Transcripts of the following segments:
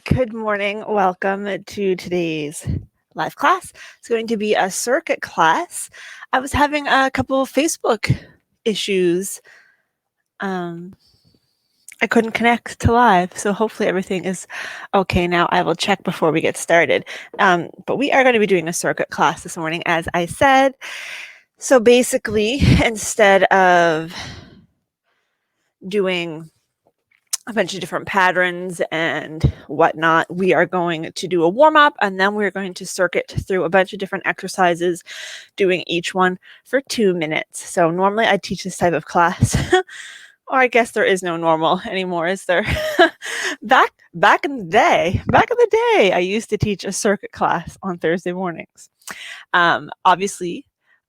Good morning. Welcome to today's live class. It's going to be a circuit class. I was having a couple of Facebook issues. I couldn't connect to live, so hopefully everything is okay now. I will check before we get started. But we are going to be doing a circuit class this morning, as I said. So basically, instead of doing a bunch of different patterns and whatnot, we are going to do a warm-up, and then we're going to circuit through a bunch of different exercises, doing each one for 2 minutes. So normally I teach this type of class, or I guess there is no normal anymore, is there? back in the day, I used to teach a circuit class on Thursday mornings. Obviously,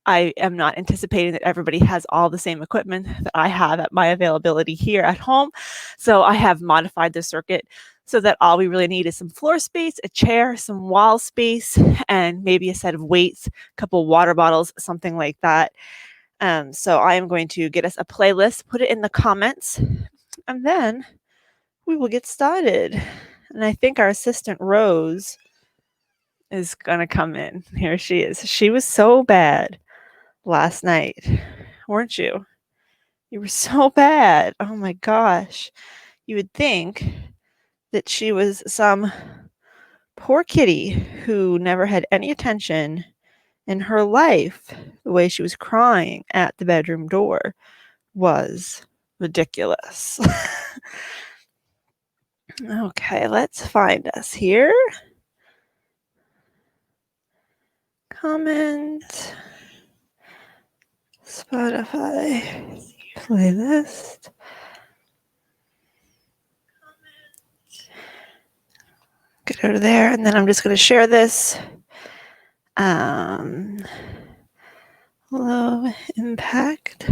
I am not anticipating that everybody has all the same equipment that I have at my availability here at home. So I have modified the circuit so that all we really need is some floor space, a chair, some wall space, and maybe a set of weights, a couple water bottles, something like that. So I am going to get us a playlist, put it in the comments, and then we will get started. And I think our assistant Rose is going to come in. Here she is. She was so bad last night, weren't you? You were so bad. Oh my gosh. You would think that she was some poor kitty who never had any attention in her life. The way she was crying at the bedroom door was ridiculous. Okay, let's find us here. Comment. Spotify playlist. Get out of there, and then I'm just going to share this. Low impact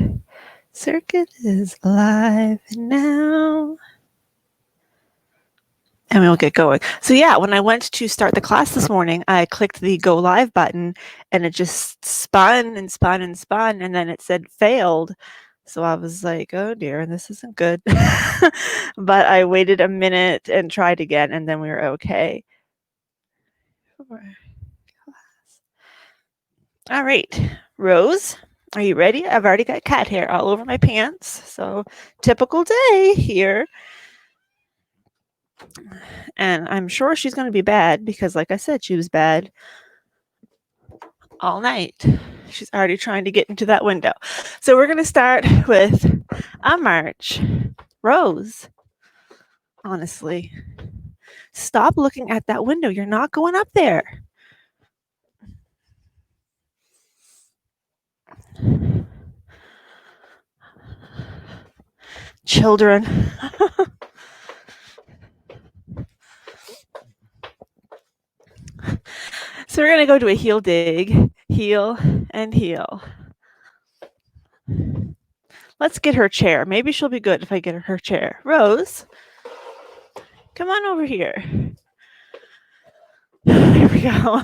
circuit is live now. And we'll get going. So yeah, when I went to start the class this morning, I clicked the go live button and it just spun and spun and spun, and then it said failed. So I was like, oh dear, this isn't good. But I waited a minute and tried again, and then we were okay. All right, Rose, are you ready? I've already got cat hair all over my pants. So typical day here. And I'm sure she's going to be bad because, like I said, she was bad all night. She's already trying to get into that window. So we're going to start with a march. Rose, honestly, stop looking at that window. You're not going up there. Children. So we're going to go to a heel dig, heel and heel. Let's get her chair. Maybe she'll be good if I get her chair. Rose, come on over here. There we go.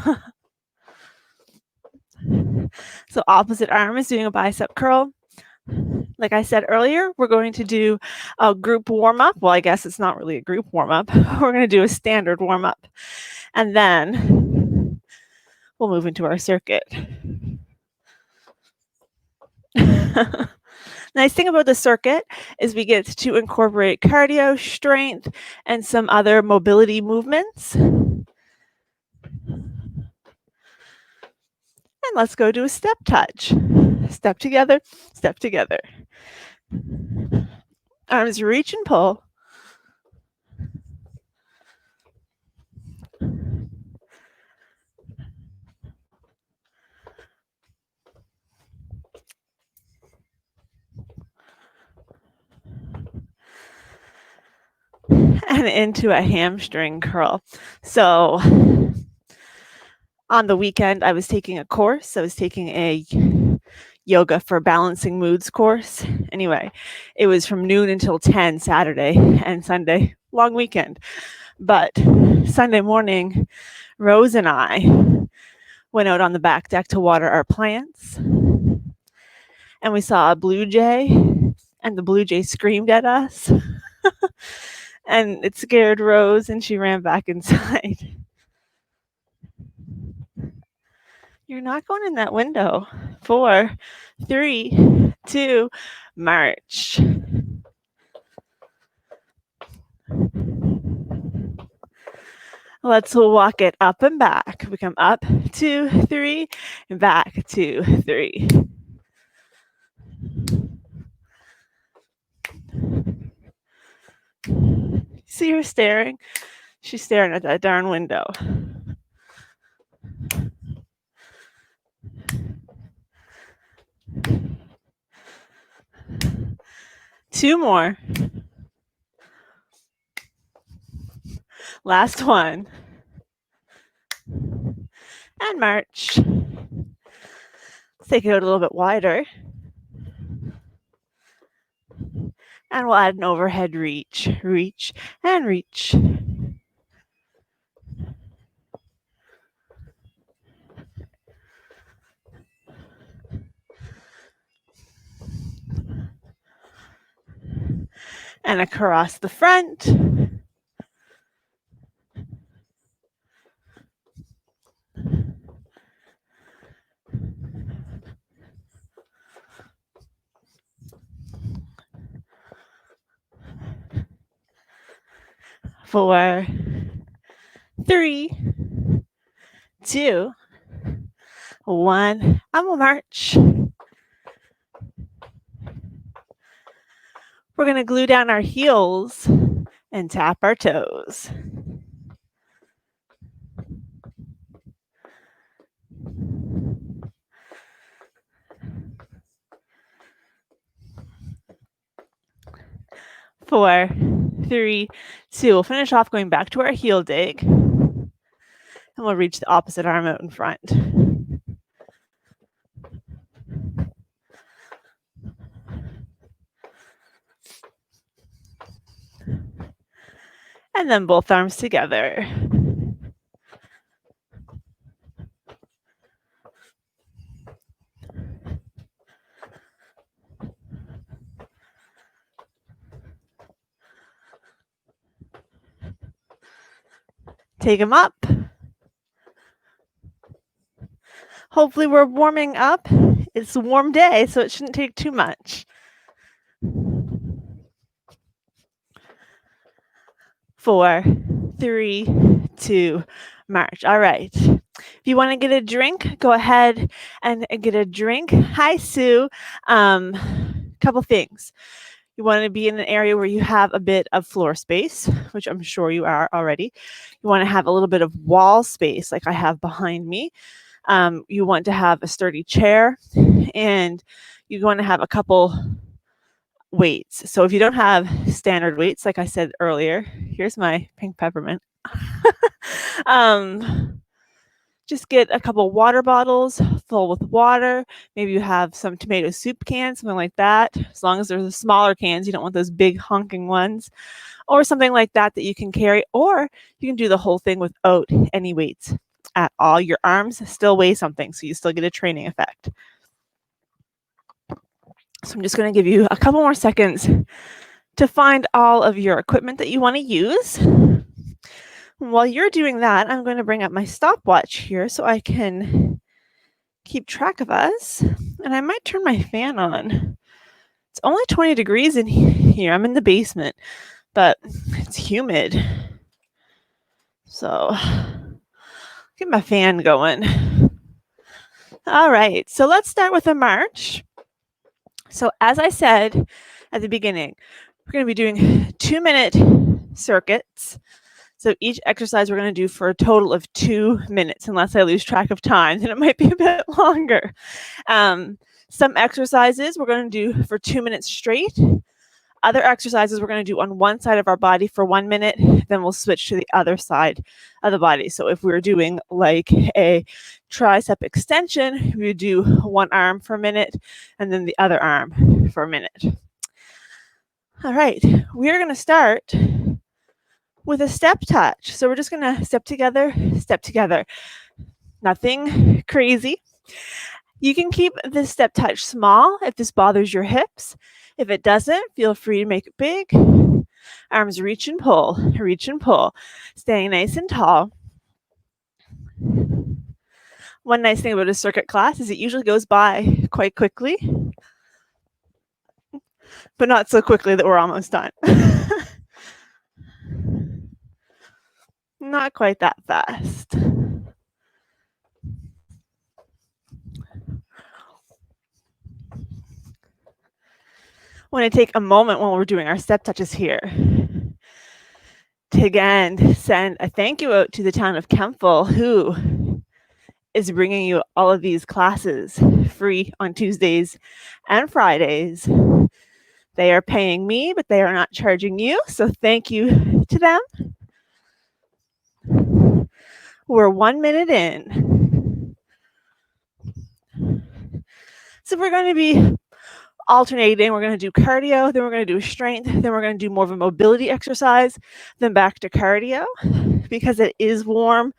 So opposite arm is doing a bicep curl. Like I said earlier, we're going to do a group warm-up. Well, I guess it's not really a group warm-up. We're going to do a standard warm-up. And then we'll move into our circuit. Nice thing about the circuit is we get to incorporate cardio, strength, and some other mobility movements. And let's go do a step touch. Step together, step together. Arms reach and pull. And into a hamstring curl. So on the weekend, I was taking a course. I was taking a yoga for balancing moods course. Anyway, it was from noon until 10 Saturday and Sunday, long weekend. But Sunday morning, Rose and I went out on the back deck to water our plants. And we saw a blue jay, and the blue jay screamed at us. And it scared Rose, and she ran back inside. You're not going in that window. 4, 3, 2, march. Let's walk it up and back. We come up, 2, 3, and back, 2, 3. See her staring? She's staring at that darn window. Two more. Last one. And march. Let's take it out a little bit wider. And we'll add an overhead reach. Reach and reach. And across the front. Four, 3, 2, 1, and we'll march. We're going to glue down our heels and tap our toes. Four, 3, 2. We'll finish off going back to our heel dig. And we'll reach the opposite arm out in front. And then both arms together. Take them up. Hopefully we're warming up. It's a warm day, so it shouldn't take too much. 4, 3, 2, march. All right. If you want to get a drink, go ahead and get a drink. Hi, Sue. Couple things. You want to be in an area where you have a bit of floor space, which I'm sure you are already. You want to have a little bit of wall space like I have behind me. You want to have a sturdy chair, and you want to have a couple weights. So if you don't have standard weights, like I said earlier, here's my pink peppermint. Just get a couple water bottles full with water. Maybe you have some tomato soup cans, something like that. As long as there's the smaller cans, you don't want those big honking ones, or something like that that you can carry, or you can do the whole thing without any weights at all. Your arms still weigh something, so you still get a training effect. So I'm just going to give you a couple more seconds to find all of your equipment that you want to use. While you're doing that, I'm going to bring up my stopwatch here so I can keep track of us. And I might turn my fan on. It's only 20 degrees in here. I'm in the basement, but it's humid. So get my fan going. All right, so let's start with a march. So as I said at the beginning, we're going to be doing 2-minute circuits. So each exercise we're going to do for a total of 2 minutes, unless I lose track of time, then it might be a bit longer. Some exercises we're going to do for 2 minutes straight. Other exercises we're going to do on one side of our body for 1 minute, then we'll switch to the other side of the body. So if we were doing like a tricep extension, we would do one arm for a minute and then the other arm for a minute. All right, we're going to start with a step touch. So we're just going to step together, nothing crazy. You can keep this step touch small if this bothers your hips. If it doesn't, feel free to make it big. Arms reach and pull, staying nice and tall. One nice thing about a circuit class is it usually goes by quite quickly, but not so quickly that we're almost done. Not quite that fast. I want to take a moment while we're doing our step touches here to again send a thank you out to the town of Kempville, who is bringing you all of these classes free on Tuesdays and Fridays. They are paying me, but they are not charging you. So thank you to them. We're 1 minute in. So we're going to be alternating. We're going to do cardio, then we're going to do strength, then we're going to do more of a mobility exercise, then back to cardio because it is warm.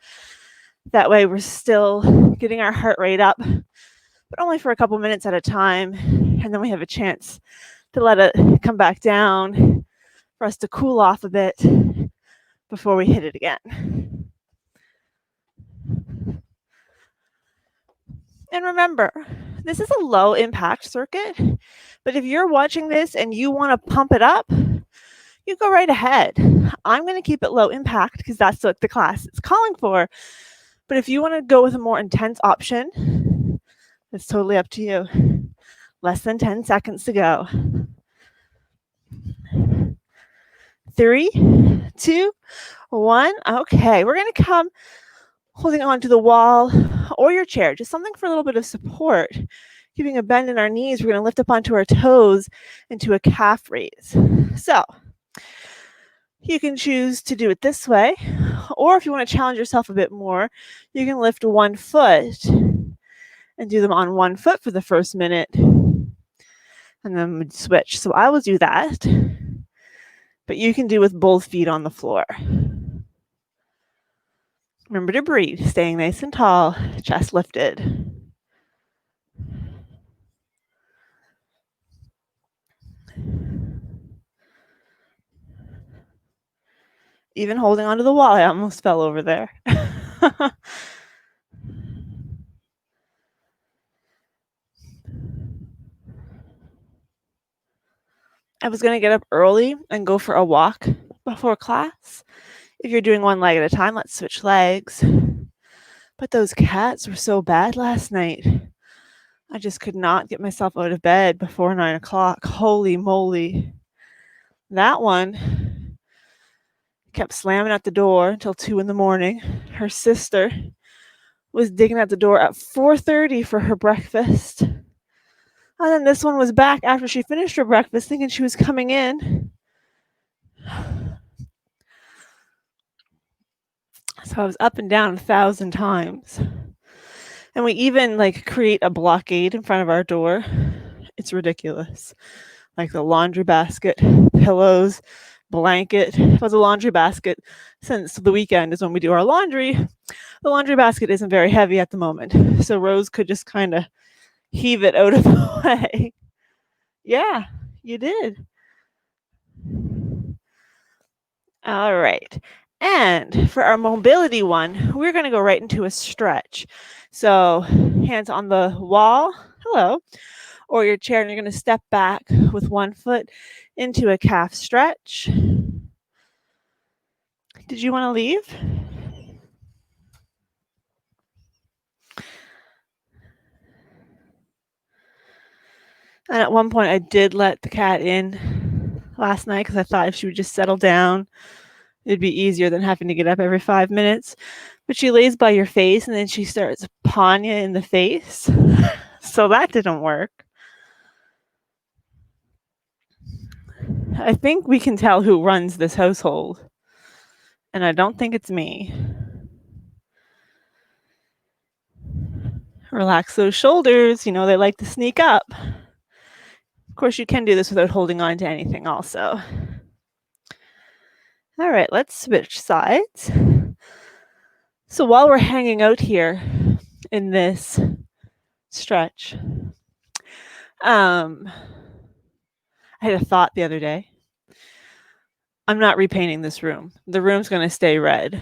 That way we're still getting our heart rate up, but only for a couple minutes at a time. And then we have a chance to let it come back down for us to cool off a bit before we hit it again. And remember, this is a low impact circuit, but if you're watching this and you want to pump it up, you go right ahead. I'm going to keep it low impact because that's what the class is calling for. But if you want to go with a more intense option, it's totally up to you. Less than 10 seconds to go. 3, 2, 1. Okay, we're going to come holding on to the wall or your chair, just something for a little bit of support. Keeping a bend in our knees, we're going to lift up onto our toes into a calf raise. So you can choose to do it this way, or if you want to challenge yourself a bit more, you can lift one foot and do them on one foot for the first minute, and then switch. So I will do that, but you can do with both feet on the floor. Remember to breathe, staying nice and tall, chest lifted. Even holding onto the wall, I almost fell over there. I was going to get up early and go for a walk before class. If you're doing one leg at a time, let's switch legs. But those cats were so bad last night. I just could not get myself out of bed before 9 o'clock. Holy moly. That one kept slamming at the door until 2 in the morning. Her sister was digging at the door at 4:30 for her breakfast. And then this one was back after she finished her breakfast thinking she was coming in. So I was up and down 1,000 times. And we even create a blockade in front of our door. It's ridiculous. Like the laundry basket, pillows, blanket. It was a laundry basket since the weekend is when we do our laundry. The laundry basket isn't very heavy at the moment. So Rose could just kind of heave it out of the way. Yeah, you did. All right. And for our mobility one, we're going to go right into a stretch. So hands on the wall, hello, or your chair, and you're going to step back with one foot into a calf stretch. Did you want to leave? And at one point I did let the cat in last night because I thought if she would just settle down, it'd be easier than having to get up every 5 minutes. But she lays by your face and then she starts pawing you in the face. So that didn't work. I think we can tell who runs this household. And I don't think it's me. Relax those shoulders. You know, they like to sneak up. Of course, you can do this without holding on to anything also. All right, let's switch sides. So while we're hanging out here in this stretch, I had a thought the other day. I'm not repainting this room. The room's going to stay red.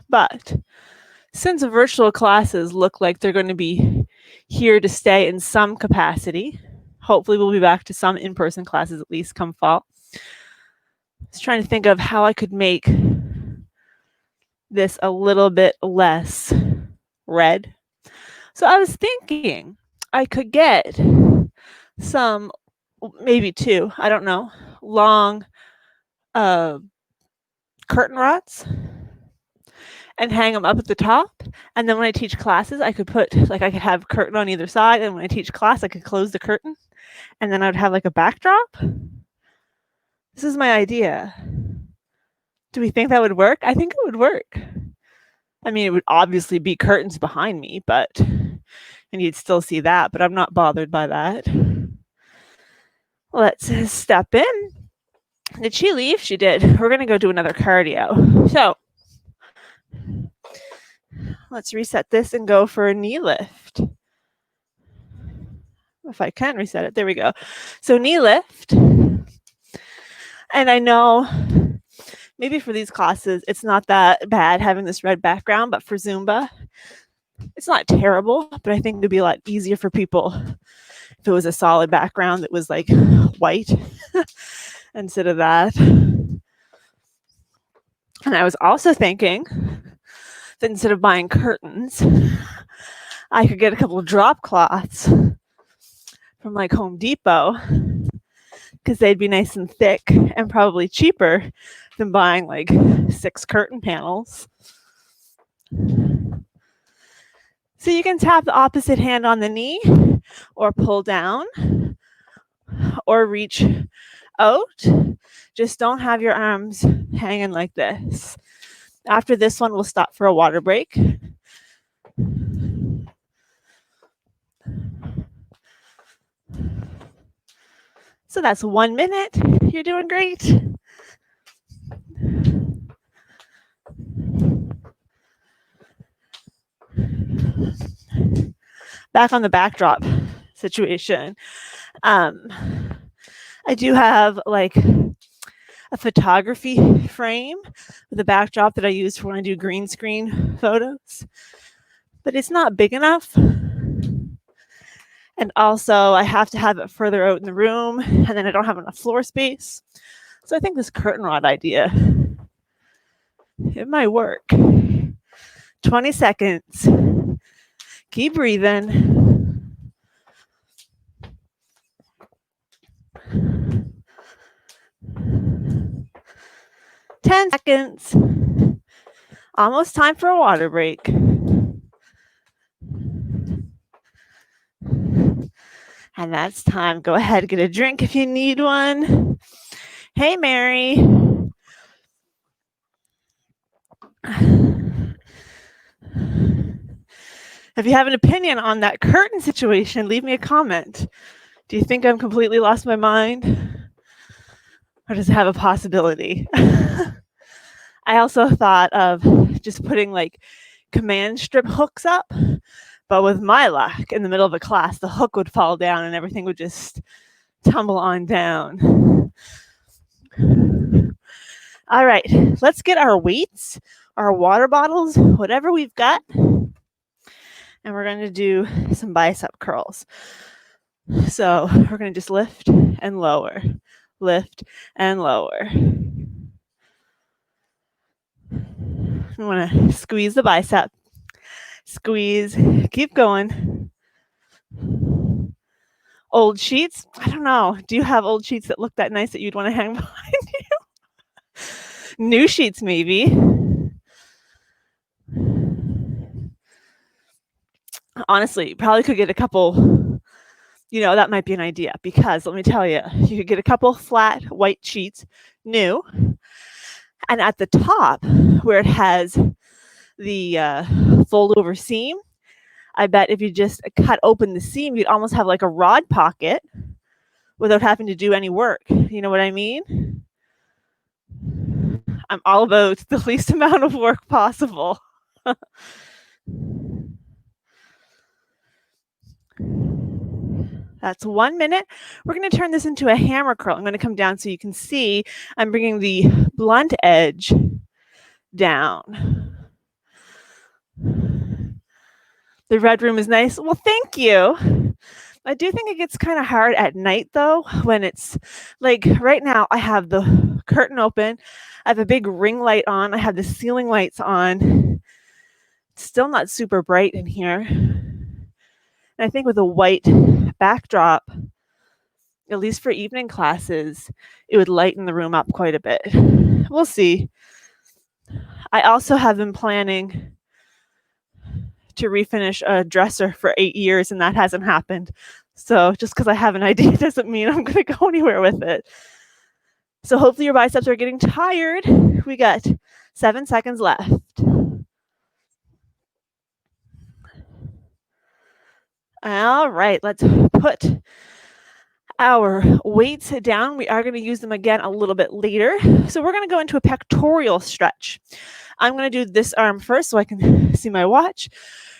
But since virtual classes look like they're going to be here to stay in some capacity, hopefully we'll be back to some in-person classes at least come fall. I was trying to think of how I could make this a little bit less red. So I was thinking I could get some, maybe two, I don't know, long curtain rods and hang them up at the top. And then when I teach classes, I could put, like, I could have curtain on either side. And when I teach class, I could close the curtain. And then I would have like a backdrop. This is my idea. Do we think that would work? I think it would work. I mean, it would obviously be curtains behind me, and you'd still see that, but I'm not bothered by that. Let's step in. Did she leave? She did. We're going to go do another cardio. So let's reset this and go for a knee lift. If I can reset it. There we go. So knee lift. And I know maybe for these classes, it's not that bad having this red background, but for Zumba, it's not terrible, but I think it'd be a lot easier for people if it was a solid background that was like white instead of that. And I was also thinking that instead of buying curtains, I could get a couple of drop cloths from like Home Depot because they'd be nice and thick and probably cheaper than buying like 6 curtain panels. So you can tap the opposite hand on the knee or pull down or reach out. Just don't have your arms hanging like this. After this one, we'll stop for a water break. So that's 1 minute. You're doing great. Back on the backdrop situation. I do have like a photography frame with a backdrop that I use for when I do green screen photos, but it's not big enough. And also I have to have it further out in the room, and then I don't have enough floor space. So I think this curtain rod idea, it might work. 20 seconds. Keep breathing. Ten seconds. Almost time for a water break. And that's time. Go ahead, get a drink if you need one. Hey, Mary. If you have an opinion on that curtain situation, leave me a comment. Do you think I'm completely lost my mind? Or does it have a possibility? I also thought of just putting like command strip hooks up, but with my luck, in the middle of a class, the hook would fall down and everything would just tumble on down. All right, let's get our weights, our water bottles, whatever we've got. And we're going to do some bicep curls. So we're going to just lift and lower, lift and lower. We want to squeeze the bicep. Squeeze, keep going. Old sheets, I don't know. Do you have old sheets that look that nice that you'd want to hang behind you? New sheets, maybe. Honestly, you probably could get a couple, that might be an idea, because let me tell you, you could get a couple flat white sheets, new, and at the top where it has the fold over seam, I bet if you just cut open the seam, you'd almost have like a rod pocket without having to do any work. You know what I mean? I'm all about the least amount of work possible. That's 1 minute. We're going to turn this into a hammer curl. I'm going to come down so you can see I'm bringing the blunt edge down. The red room is nice. Well, thank you. I do think it gets kind of hard at night though, when it's like right now I have the curtain open, I have a big ring light on, I have the ceiling lights on. It's still not super bright in here. And I think with a white backdrop, at least for evening classes, it would lighten the room up quite a bit. We'll see. I also have been planning to refinish a dresser for 8 years and that hasn't happened. So just because I have an idea doesn't mean I'm going to go anywhere with it. So hopefully your biceps are getting tired. We got 7 seconds left. All right, let's put our weights down. We are going to use them again a little bit later. So we're going to go into a pectoral stretch. I'm going to do this arm first so I can see my watch.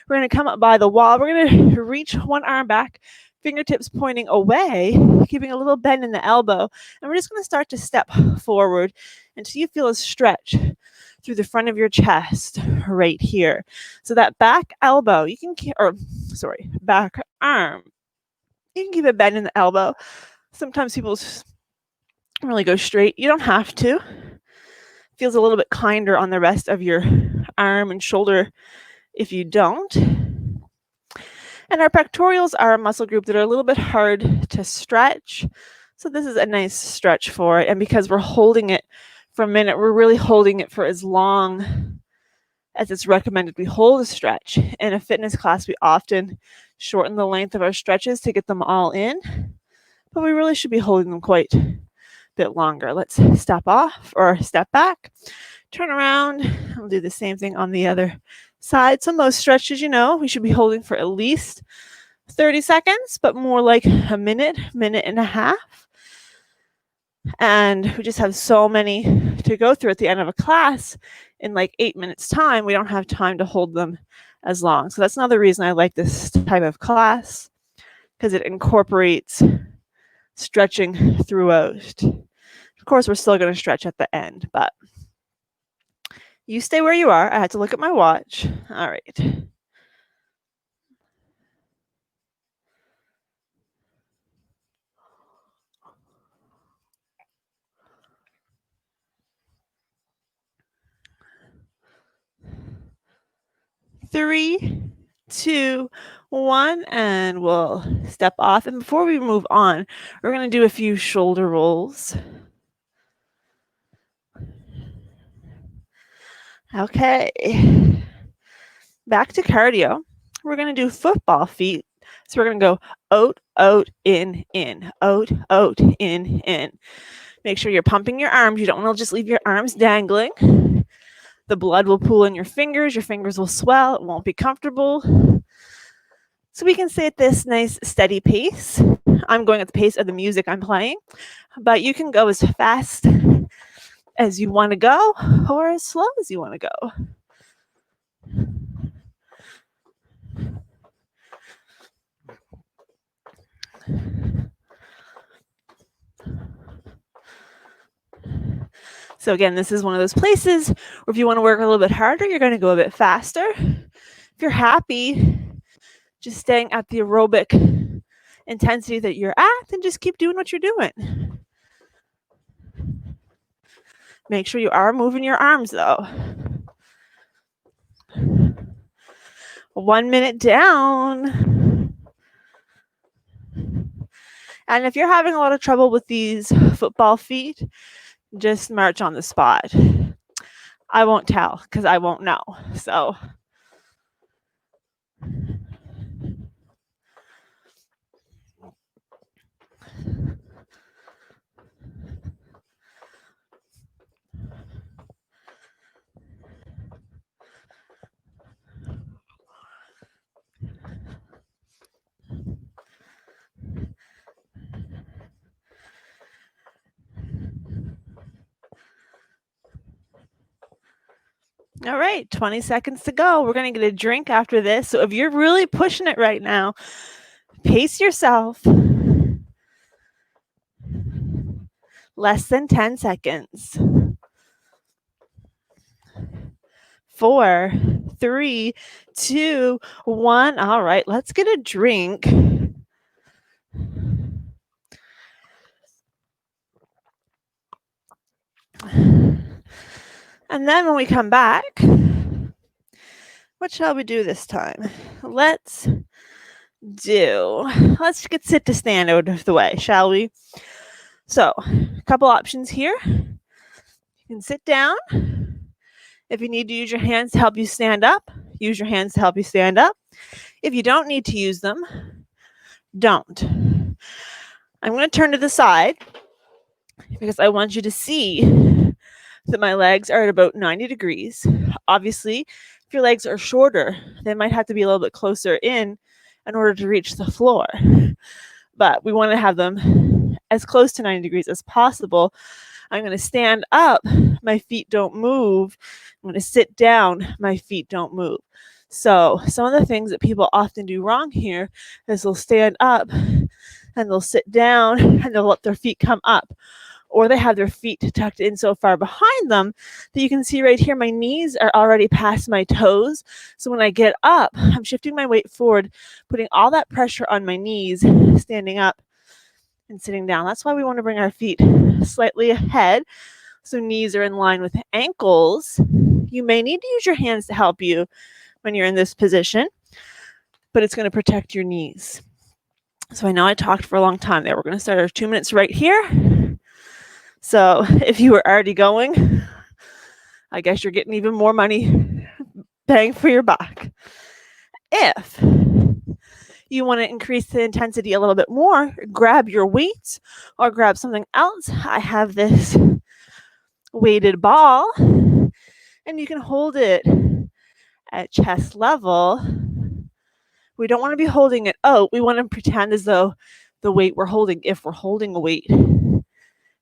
We're going to come up by the wall. We're going to reach one arm back, fingertips pointing away, keeping a little bend in the elbow. And we're just going to start to step forward until you feel a stretch through the front of your chest right here. So that back elbow, you can, back arm, you can keep a bend in the elbow. Sometimes people really go straight. You don't have to. Feels a little bit kinder on the rest of your arm and shoulder if you don't. And our pectorals are a muscle group that are a little bit hard to stretch. So this is a nice stretch for it. And because we're holding it for a minute, we're really holding it for as long as it's recommended we hold a stretch. In a fitness class, we often shorten the length of our stretches to get them all in, but we really should be holding them quite a bit longer. Let's step off or step back, turn around. I'll do the same thing on the other side. So most stretches, we should be holding for at least 30 seconds, but more like a minute, minute and a half. And we just have so many to go through at the end of a class in like 8 minutes time. We don't have time to hold them as long. So that's another reason I like this type of class, because it incorporates stretching throughout. Of course, we're still going to stretch at the end, but you stay where you are. I had to look at my watch. All right. Three, 2, 1, and we'll step off. And before we move on, we're going to do a few shoulder rolls. Okay. Back to cardio. We're going to do football feet. So we're going to go out, out, in, out, out, in. Make sure you're pumping your arms. You don't want to just leave your arms dangling. The blood will pool in your fingers will swell, it won't be comfortable. So we can stay at this nice steady pace. I'm going at the pace of the music I'm playing, but you can go as fast as you want to go or as slow as you want to go. So again, this is one of those places where if you want to work a little bit harder, you're going to go a bit faster. If you're happy just staying at the aerobic intensity that you're at, then just keep doing what you're doing. Make sure you are moving your arms though. 1 minute down. And if you're having a lot of trouble with these football feet, just march on the spot. I won't tell because I won't know. So all right, 20 seconds to go. We're going to get a drink after this. So if you're really pushing it right now, pace yourself. Less than 10 seconds. 4, 3, 2, 1. All right, let's get a drink. And then when we come back, what shall we do this time? Let's get sit to stand out of the way, shall we? So, a couple options here. You can sit down. If you need to use your hands to help you stand up, use your hands to help you stand up. If you don't need to use them, don't. I'm going to turn to the side because I want you to see that my legs are at about 90 degrees. Obviously, if your legs are shorter, they might have to be a little bit closer in order to reach the floor. But we want to have them as close to 90 degrees as possible. I'm going to stand up, my feet don't move. I'm going to sit down, my feet don't move. So some of the things that people often do wrong here is they'll stand up and they'll sit down and they'll let their feet come up. Or they have their feet tucked in so far behind them that you can see right here, my knees are already past my toes. So when I get up, I'm shifting my weight forward, putting all that pressure on my knees, standing up and sitting down. That's why we want to bring our feet slightly ahead so knees are in line with ankles. You may need to use your hands to help you when you're in this position, but it's going to protect your knees. So I know I talked for a long time there. We're going to start our 2 minutes right here. So if you were already going, I guess you're getting even more money bang for your buck. If you want to increase the intensity a little bit more, grab your weights or grab something else. I have this weighted ball and you can hold it at chest level. We don't want to be holding it out. We want to pretend as though the weight we're holding, if we're holding a weight,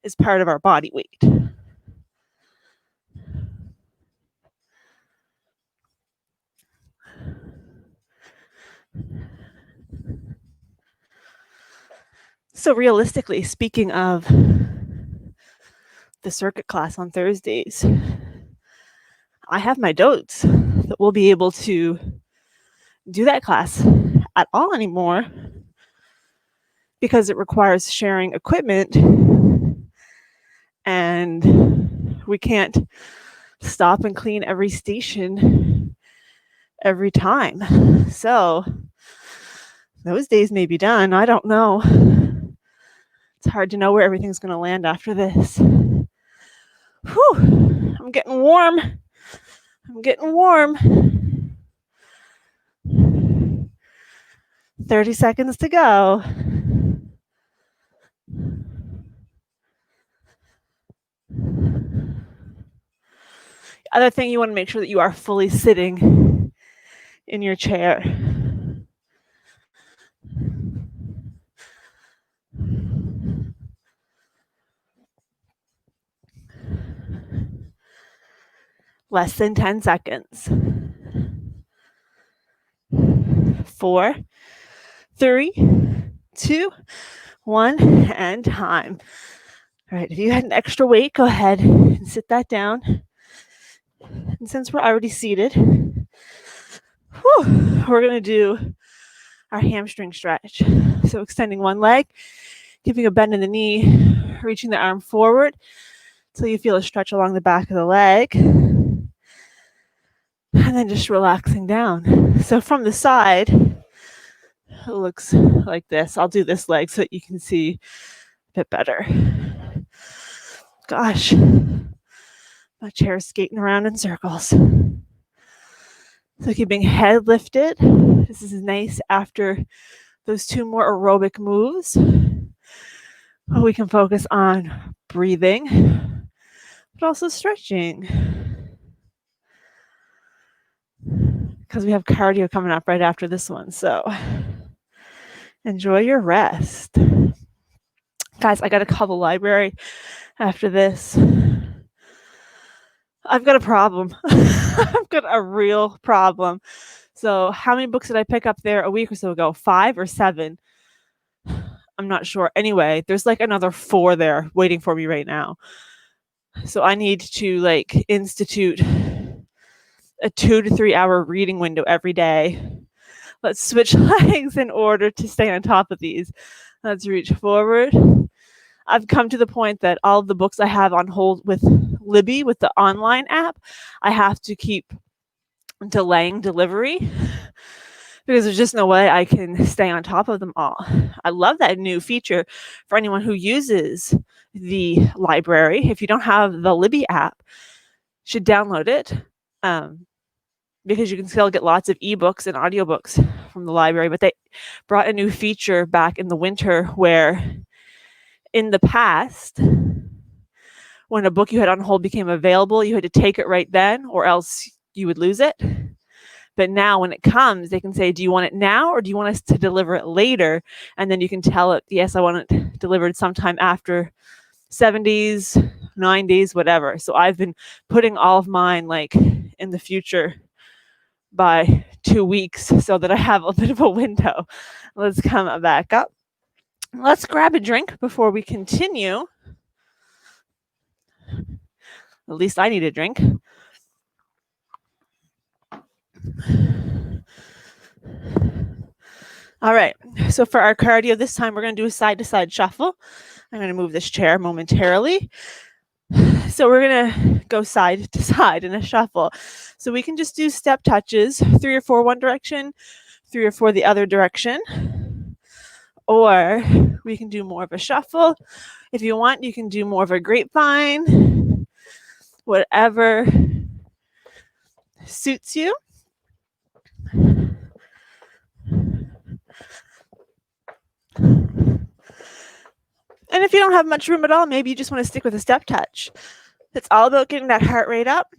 is part of our body weight. So realistically, speaking of the circuit class on Thursdays, I have my dotes that we'll be able to do that class at all anymore because it requires sharing equipment and we can't stop and clean every station every time. So those days may be done. I don't know. It's hard to know where everything's going to land after this. Whew, I'm getting warm. 30 seconds to go. Other thing, you want to make sure that you are fully sitting in your chair. Less than 10 seconds. 4, 3, 2, 1, and time. All right, if you had an extra weight, go ahead and sit that down. And since we're already seated, we're going to do our hamstring stretch. So extending one leg, giving a bend in the knee, reaching the arm forward until you feel a stretch along the back of the leg. And then just relaxing down. So from the side, it looks like this. I'll do this leg so that you can see a bit better. Gosh, my chair is skating around in circles. So keeping head lifted. This is nice after those 2 more aerobic moves. We can focus on breathing, but also stretching. Because we have cardio coming up right after this one. So enjoy your rest. Guys, I got to call the library after this. I've got a problem. I've got a real problem. So how many books did I pick up there a week or so ago? 5 or 7? I'm not sure. Anyway, there's like another 4 there waiting for me right now. So I need to like institute a 2 to 3 hour reading window every day. Let's switch legs in order to stay on top of these. Let's reach forward. I've come to the point that all of the books I have on hold with Libby, with the online app, I have to keep delaying delivery because there's just no way I can stay on top of them all. I love that new feature for anyone who uses the library. If you don't have the Libby app, you should download it because you can still get lots of ebooks and audiobooks from the library. But they brought a new feature back in the winter where in the past, when a book you had on hold became available, you had to take it right then or else you would lose it. But now when it comes, they can say, do you want it now or do you want us to deliver it later? And then you can tell it, yes, I want it delivered sometime after 7 days, 9 days, whatever. So I've been putting all of mine like in the future by 2 weeks so that I have a bit of a window. Let's come back up. Let's grab a drink before we continue. At least I need a drink. All right, so for our cardio this time, we're going to do a side-to-side shuffle. I'm going to move this chair momentarily. So we're going to go side to side in a shuffle. So we can just do step touches, 3 or 4 one direction, 3 or 4 the other direction. Or we can do more of a shuffle. If you want, you can do more of a grapevine, whatever suits you. And if you don't have much room at all, maybe you just want to stick with a step touch. It's all about getting that heart rate up.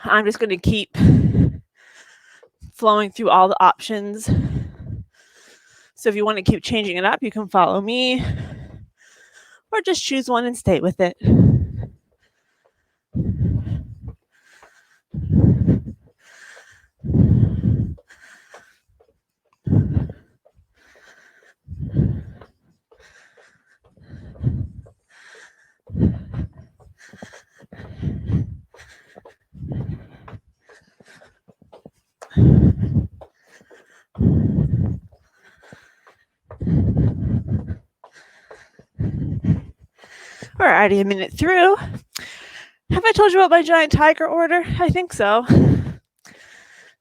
I'm just going to keep flowing through all the options. So if you want to keep changing it up, you can follow me or just choose one and stay with it. We're already a minute through. Have I told you about my giant tiger order? I think so.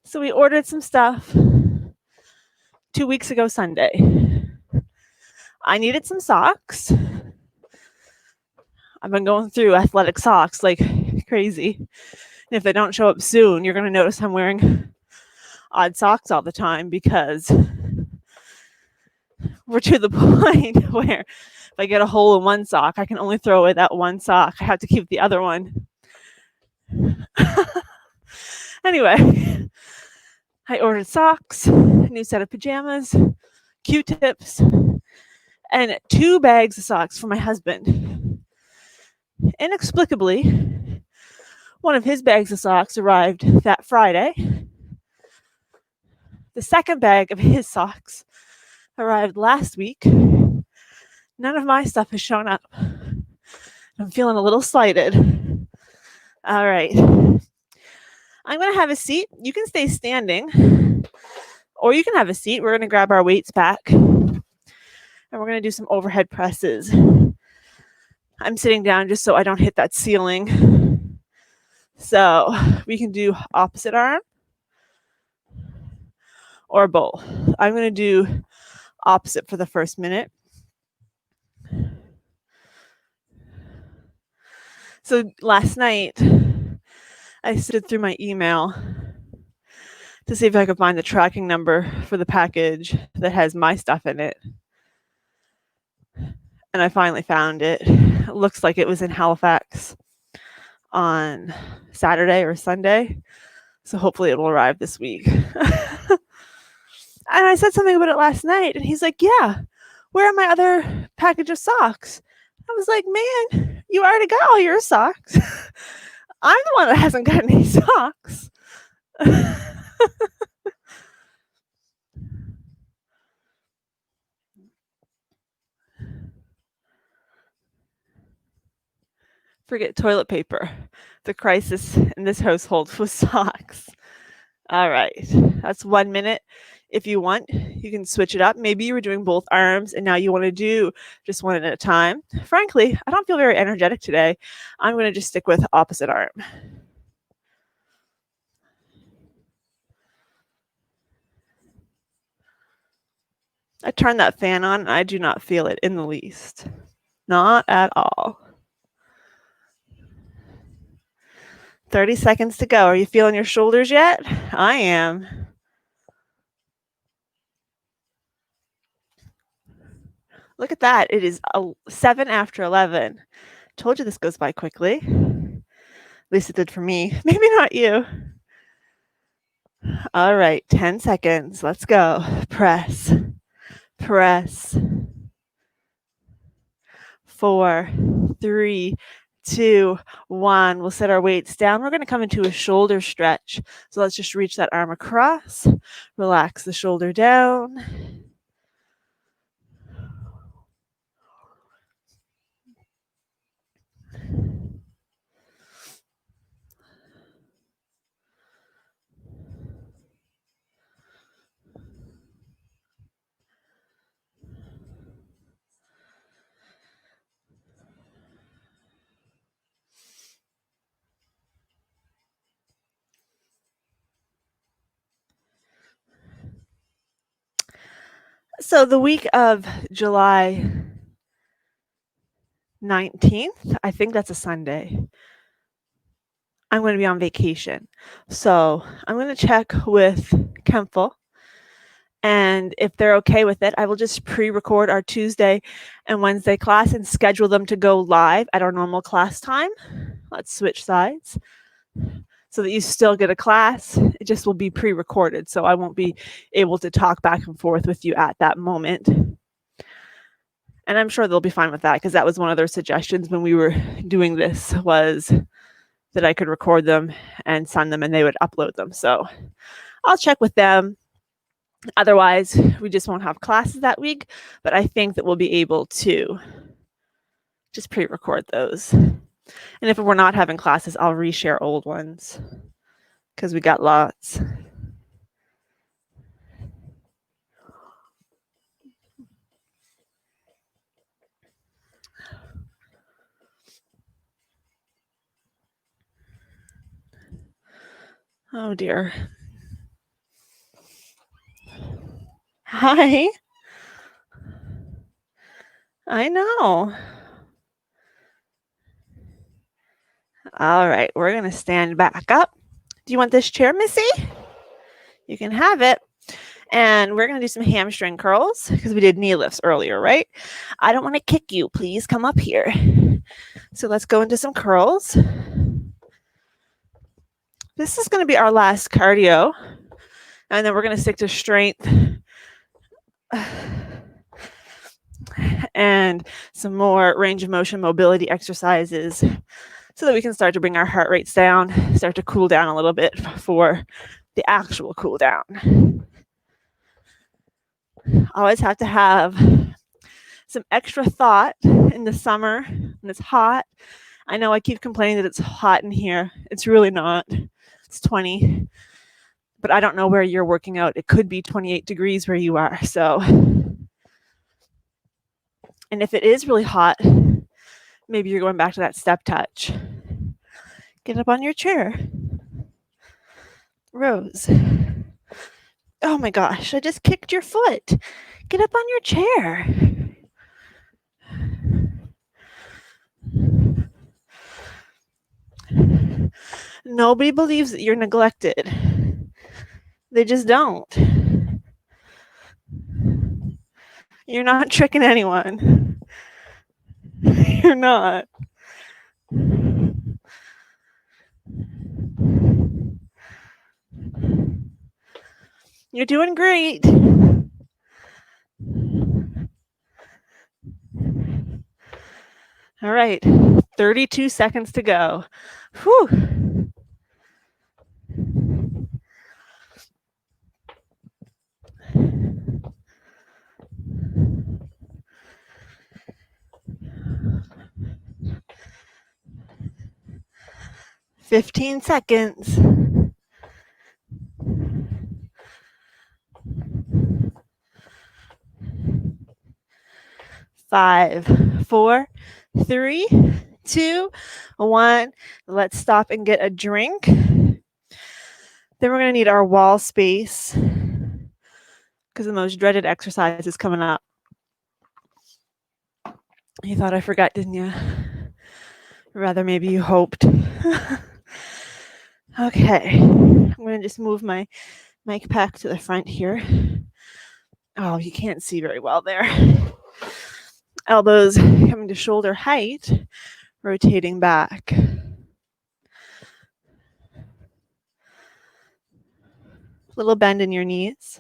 So we ordered some stuff 2 weeks ago Sunday. I needed some socks. I've been going through athletic socks like crazy. And if they don't show up soon, you're going to notice I'm wearing odd socks all the time because we're to the point where if I get a hole in one sock, I can only throw away that one sock. I have to keep the other one. Anyway, I ordered socks, a new set of pajamas, Q-tips, and 2 bags of socks for my husband. Inexplicably, one of his bags of socks arrived that Friday. The second bag of his socks arrived last week. None of my stuff has shown up. I'm feeling a little slighted. All right. I'm going to have a seat. You can stay standing, or you can have a seat. We're going to grab our weights back, and we're going to do some overhead presses. I'm sitting down just so I don't hit that ceiling. So we can do opposite arm or both. I'm going to do opposite for the first minute. So last night, I sifted through my email to see if I could find the tracking number for the package that has my stuff in it. And I finally found it. It looks like it was in Halifax on Saturday or Sunday. So hopefully it will arrive this week. And I said something about it last night, and he's like, yeah, where are my other package of socks? I was like, man, you already got all your socks. I'm the one that hasn't got any socks. Forget toilet paper. The crisis in this household was socks. All right, that's 1 minute. If you want, you can switch it up. Maybe you were doing both arms and now you want to do just one at a time. Frankly, I don't feel very energetic today. I'm going to just stick with opposite arm. I turned that fan on and I do not feel it in the least. Not at all. 30 seconds to go. Are you feeling your shoulders yet? I am. Look at that. It is 7 after 11. Told you this goes by quickly. At least it did for me. Maybe not you. All right, 10 seconds. Let's go. Press. Press. 4, 3, 2, 1. We'll set our weights down. We're going to come into a shoulder stretch. So let's just reach that arm across. Relax the shoulder down. So the week of July 19th, I think that's a Sunday, I'm going to be on vacation. So I'm going to check with Kempful. And if they're okay with it, I will just pre-record our Tuesday and Wednesday class and schedule them to go live at our normal class time. Let's switch sides so that you still get a class. It just will be pre-recorded, so I won't be able to talk back and forth with you at that moment. And I'm sure they'll be fine with that because that was one of their suggestions when we were doing this, was that I could record them and send them and they would upload them. So I'll check with them. Otherwise, we just won't have classes that week, but I think that we'll be able to just pre-record those. And if we're not having classes, I'll reshare old ones because we got lots. Oh dear. Hi. I know. All right, we're going to stand back up. Do you want this chair, Missy? You can have it. And we're going to do some hamstring curls because we did knee lifts earlier, right? I don't want to kick you. Please come up here. So let's go into some curls. This is going to be our last cardio. And then we're going to stick to strength and some more range of motion mobility exercises so that we can start to bring our heart rates down, start to cool down a little bit for the actual cool down. Always have to have some extra thought in the summer when it's hot. I know I keep complaining that it's hot in here. It's really not. It's 20. But I don't know where you're working out. It could be 28 degrees where you are. So, and if it is really hot, maybe you're going back to that step touch. Get up on your chair. Rose. Oh my gosh, I just kicked your foot. Get up on your chair. Nobody believes that you're neglected. They just don't. You're not tricking anyone. You're not. You're doing great. All right, 32 seconds to go. Whew. 15 seconds. 5, 4, 3, 2, 1. Let's stop and get a drink. Then we're going to need our wall space because the most dreaded exercise is coming up. You thought I forgot, didn't you? Rather, maybe you hoped. Okay, I'm going to just move my mic pack to the front here. Oh, you can't see very well there. Elbows coming to shoulder height, rotating back. Little bend in your knees.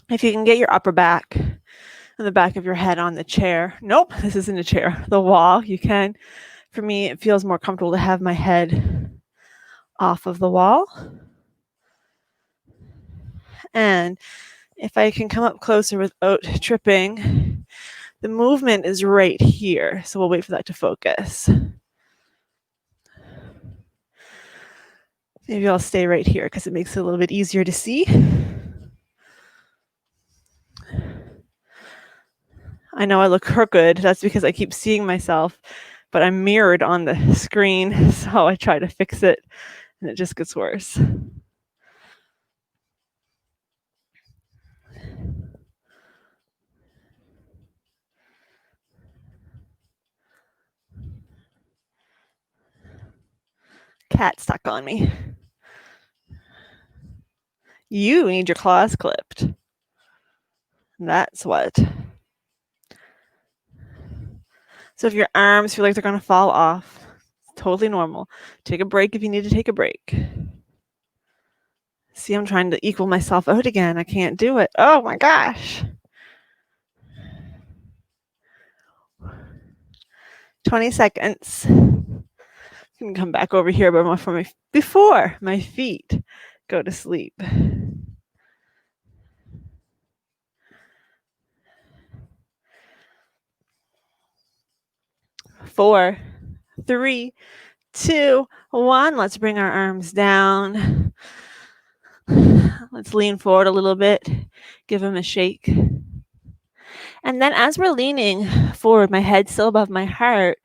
If you can get your upper back and the back of your head on the chair. Nope, this isn't a chair. The wall, you can. For me, it feels more comfortable to have my head off of the wall. And if I can come up closer without tripping, the movement is right here. So we'll wait for that to focus. Maybe I'll stay right here because it makes it a little bit easier to see. I know I look crooked. That's because I keep seeing myself, but I'm mirrored on the screen. So I try to fix it and it just gets worse. Cat stuck on me. You need your claws clipped. That's what. So if your arms feel like they're going to fall off, it's totally normal. Take a break if you need to take a break. See, I'm trying to equal myself out again. I can't do it. Oh my gosh. 20 seconds. I can come back over here before my feet go to sleep. 4, 3, 2, 1. Let's bring our arms down. Let's lean forward a little bit. Give them a shake. And then as we're leaning forward, my head still above my heart,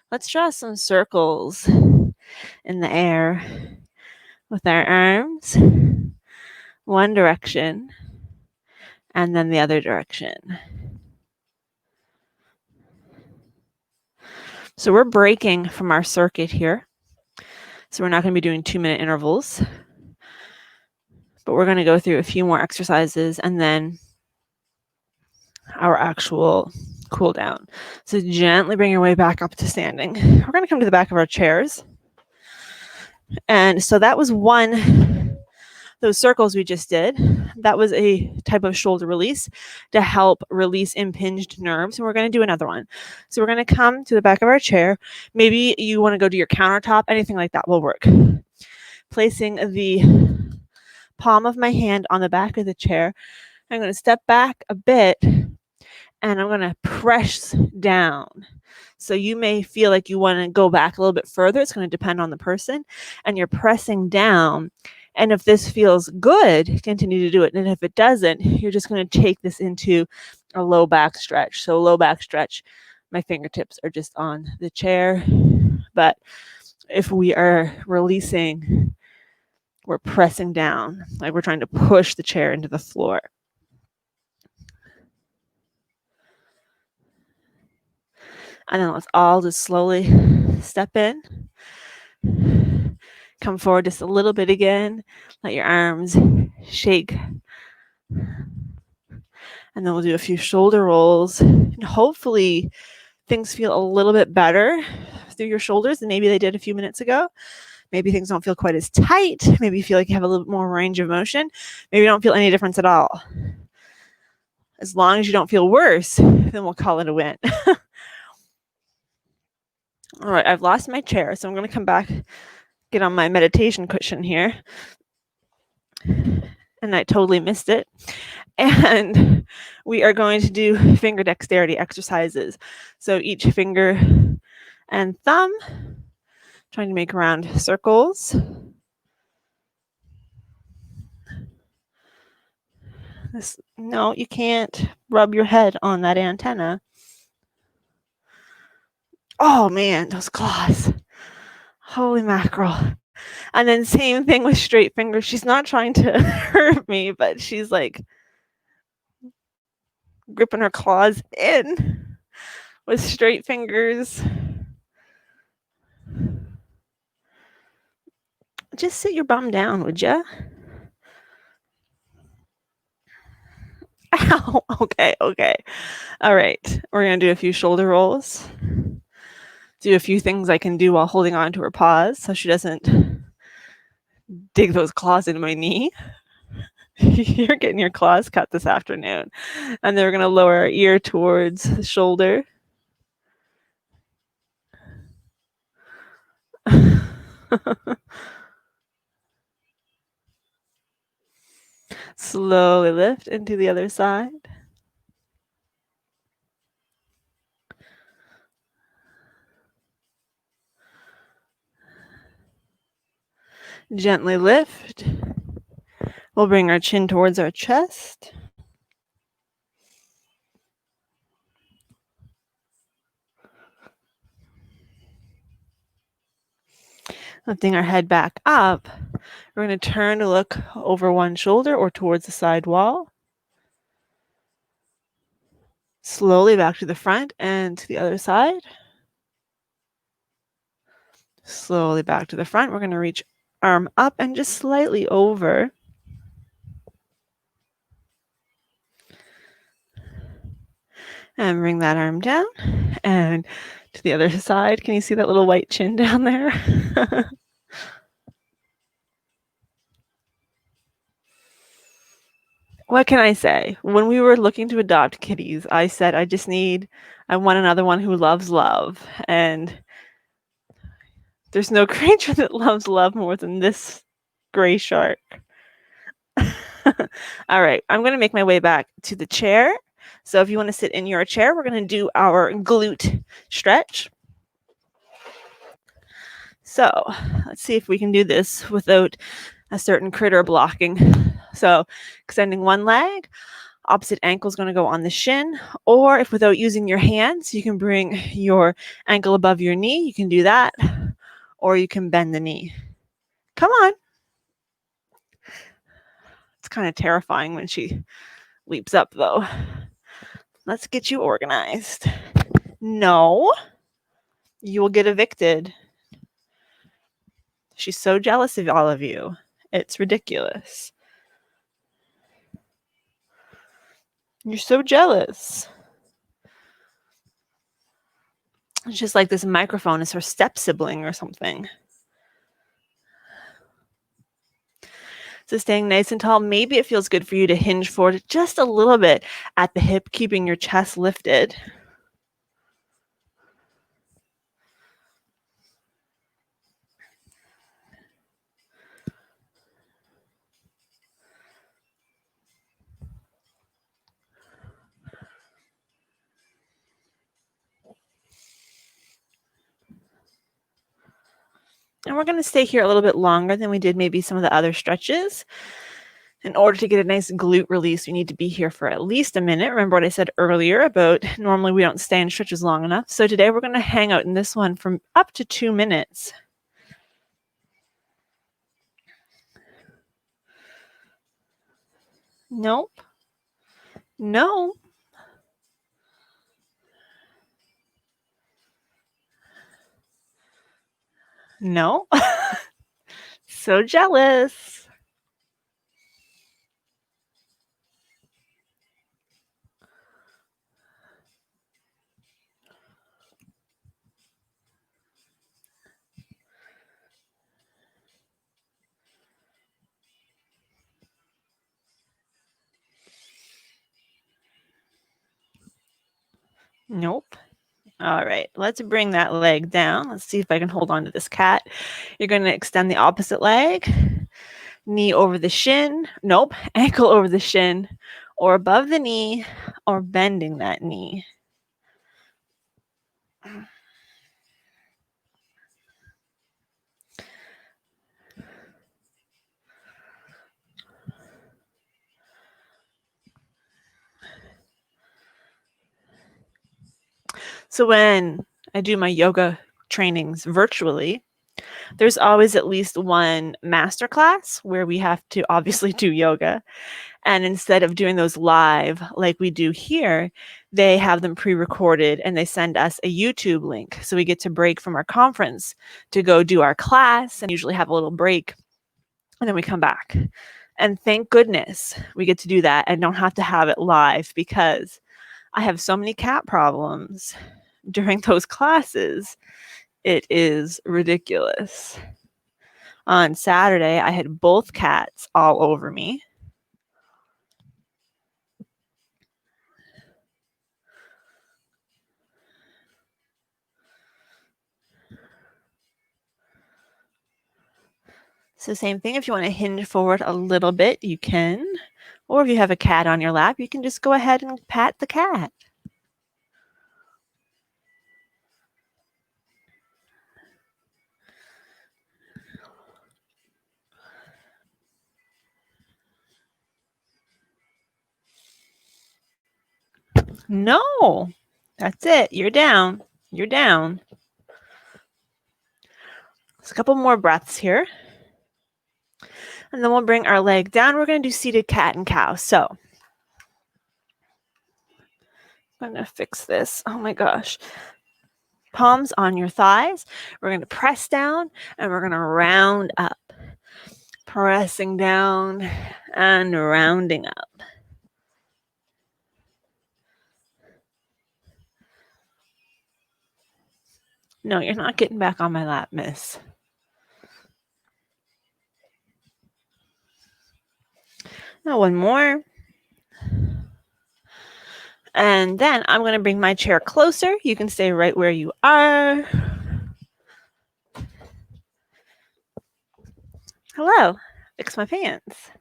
let's draw some circles in the air with our arms. One direction and then the other direction. So we're breaking from our circuit here. So we're not going to be doing 2-minute intervals, but we're going to go through a few more exercises and then our actual cool down. So gently bring your way back up to standing. We're going to come to the back of our chairs. And so that was those circles we just did, that was a type of shoulder release to help release impinged nerves. And we're going to do another one. So we're going to come to the back of our chair. Maybe you want to go to your countertop, anything like that will work. Placing the palm of my hand on the back of the chair, I'm going to step back a bit and I'm going to press down. So you may feel like you want to go back a little bit further. It's going to depend on the person. And you're pressing down. And if this feels good, continue to do it. And if it doesn't, you're just going to take this into a low back stretch. So low back stretch, my fingertips are just on the chair. But if we are releasing, we're pressing down, like we're trying to push the chair into the floor. And then let's all just slowly step in. Come forward just a little bit again. Let your arms shake. And then we'll do a few shoulder rolls. And hopefully things feel a little bit better through your shoulders than maybe they did a few minutes ago. Maybe things don't feel quite as tight. Maybe you feel like you have a little bit more range of motion. Maybe you don't feel any difference at all. As long as you don't feel worse, then we'll call it a win. All right, I've lost my chair, so I'm going to come back, get on my meditation cushion here. And I totally missed it. And we are going to do finger dexterity exercises. So each finger and thumb Trying to make round circles. No, you can't rub your head on that antenna. Oh man, those claws. Holy mackerel. And then same thing with straight fingers. She's not trying to hurt me, but she's like gripping her claws in with straight fingers. Just sit your bum down, would ya? Ow. Okay. All right. We're going to do a few shoulder rolls. Do a few things I can do while holding on to her paws so she doesn't dig those claws into my knee. You're getting your claws cut this afternoon. And then we're going to lower our ear towards the shoulder. Slowly lift into the other side. Gently lift. We'll bring our chin towards our chest. Lifting our head back up, we're going to turn to look over one shoulder or towards the side wall. Slowly back to the front and to the other side. Slowly back to the front. We're going to reach arm up and just slightly over. And bring that arm down and to the other side. Can you see that little white chin down there? What can I say? When we were looking to adopt kitties, I said, I want another one who loves love. And there's no creature that loves love more than this gray shark. All right, I'm going to make my way back to the chair. So if you want to sit in your chair, we're going to do our glute stretch. So let's see if we can do this without a certain critter blocking. So extending one leg, opposite ankle is going to go on the shin, or if without using your hands, you can bring your ankle above your knee. You can do that, or you can bend the knee. Come on. It's kind of terrifying when she leaps up, though. Let's get you organized. No, you will get evicted. She's so jealous of all of you. It's ridiculous. You're so jealous. It's just like this microphone is her step sibling or something. So staying nice and tall, maybe it feels good for you to hinge forward just a little bit at the hip, keeping your chest lifted. And we're going to stay here a little bit longer than we did maybe some of the other stretches. In order to get a nice glute release, we need to be here for at least a minute. Remember what I said earlier about normally we don't stay in stretches long enough. So today we're going to hang out in this one from up to 2 minutes. Nope. No. No. So jealous. Nope. All right, let's bring that leg down. Let's see if I can hold on to this cat. You're going to extend the opposite leg. Knee over the shin. Nope. Ankle over the shin or above the knee or bending that knee. So when I do my yoga trainings virtually, there's always at least one master class where we have to obviously do yoga. And instead of doing those live like we do here, they have them pre-recorded and they send us a YouTube link. So we get to break from our conference to go do our class and usually have a little break. And then we come back. And thank goodness we get to do that and don't have to have it live, because I have so many cat problems during those classes. It is ridiculous. On Saturday, I had both cats all over me. So same thing, if you want to hinge forward a little bit, you can. Or if you have a cat on your lap, you can just go ahead and pat the cat. No, that's it. You're down. You're down. Just a couple more breaths here. And then we'll bring our leg down. We're going to do seated cat and cow. So I'm going to fix this. Oh my gosh. Palms on your thighs. We're going to press down and we're going to round up. Pressing down and rounding up. No, you're not getting back on my lap, miss. Now one more. And then I'm going to bring my chair closer. You can stay right where you are. Hello. Fix my pants.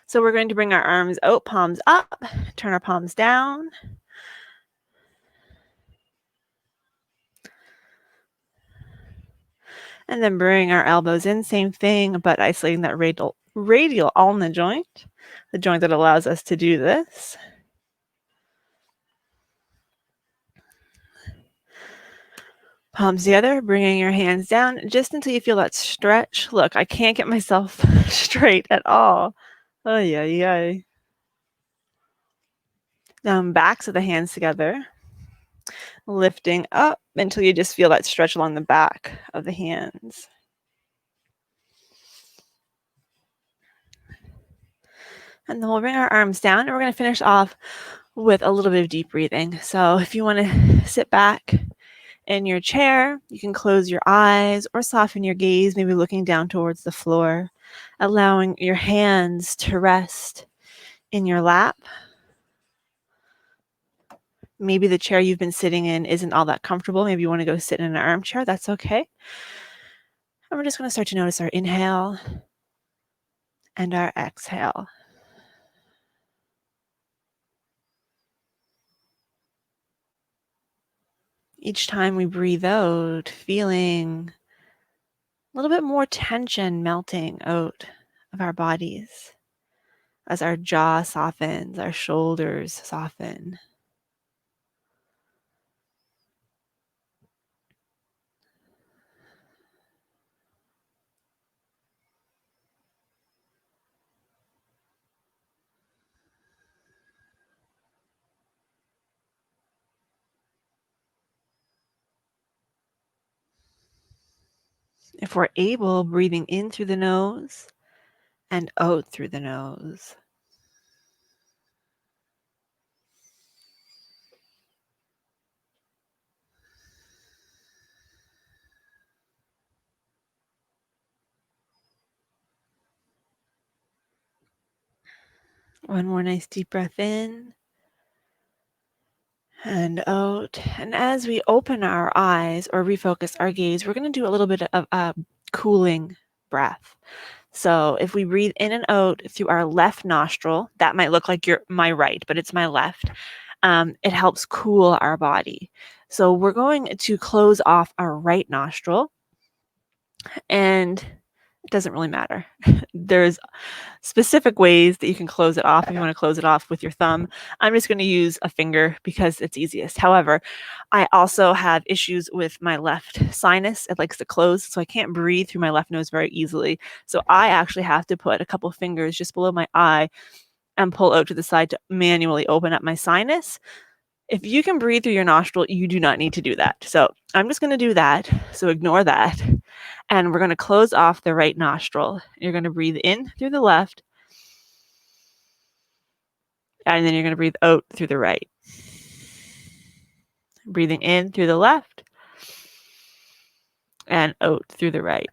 So we're going to bring our arms out, palms up, turn our palms down. And then bring our elbows in, same thing, but isolating that radial ulna joint, the joint that allows us to do this. Palms together, bringing your hands down just until you feel that stretch. Look, I can't get myself straight at all. Oh, yeah. Down, backs of the hands together. Lifting up until you just feel that stretch along the back of the hands. And then we'll bring our arms down and we're going to finish off with a little bit of deep breathing. So if you want to sit back in your chair, you can close your eyes or soften your gaze, maybe looking down towards the floor, allowing your hands to rest in your lap. Maybe the chair you've been sitting in isn't all that comfortable. Maybe you want to go sit in an armchair. That's okay. And we're just going to start to notice our inhale and our exhale. Each time we breathe out, feeling a little bit more tension melting out of our bodies as our jaw softens, our shoulders soften. If we're able, breathing in through the nose and out through the nose. One more nice deep breath in and out. And as we open our eyes or refocus our gaze, we're going to do a little bit of a cooling breath. So if we breathe in and out through our left nostril, that might look like my right, but it's my left. It helps cool our body. So we're going to close off our right nostril and doesn't really matter. There's specific ways that you can close it off if you want to close it off with your thumb. I'm just going to use a finger because it's easiest. However, I also have issues with my left sinus. It likes to close, so I can't breathe through my left nose very easily. So I actually have to put a couple fingers just below my eye and pull out to the side to manually open up my sinus. If you can breathe through your nostril, you do not need to do that. So I'm just going to do that. So ignore that. And we're going to close off the right nostril. You're going to breathe in through the left. And then you're going to breathe out through the right. Breathing in through the left. And out through the right.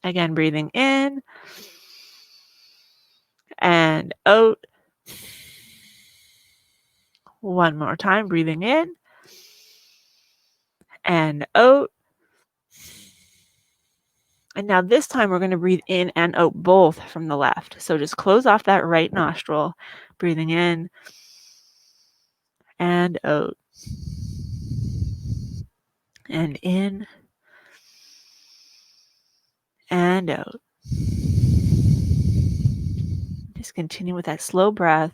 Again, breathing in. And out. One more time, breathing in. And out. And now this time we're going to breathe in and out both from the left. So just close off that right nostril, breathing in and out. And in and out. Just continue with that slow breath.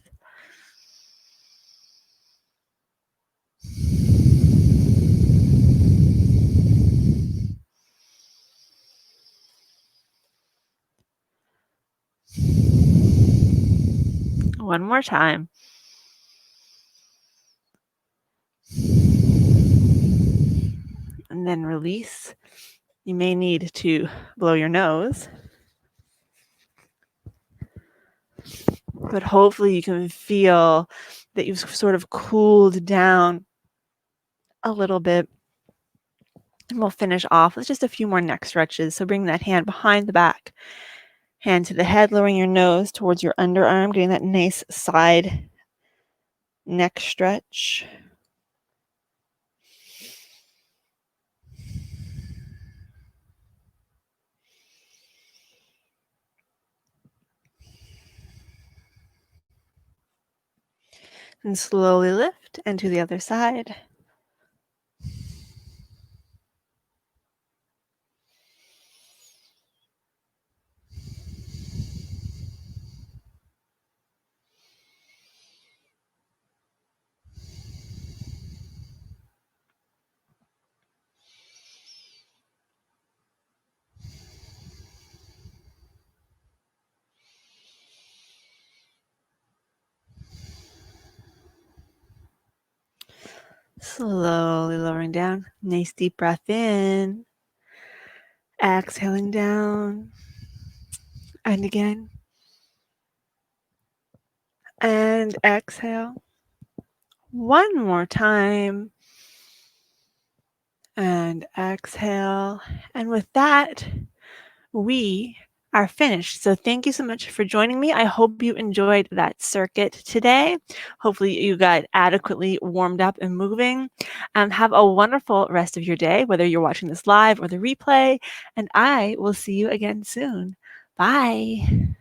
One more time. And then release. You may need to blow your nose. But hopefully you can feel that you've sort of cooled down a little bit. And we'll finish off with just a few more neck stretches. So bring that hand behind the back. Hand to the head, lowering your nose towards your underarm, getting that nice side neck stretch. And slowly lift and to the other side. Slowly lowering down. Nice deep breath in. Exhaling down. And again. And exhale. One more time. And exhale. And with that, we are finished. So thank you so much for joining me. I hope you enjoyed that circuit today. Hopefully you got adequately warmed up and moving. Have a wonderful rest of your day, whether you're watching this live or the replay, and I will see you again soon. Bye.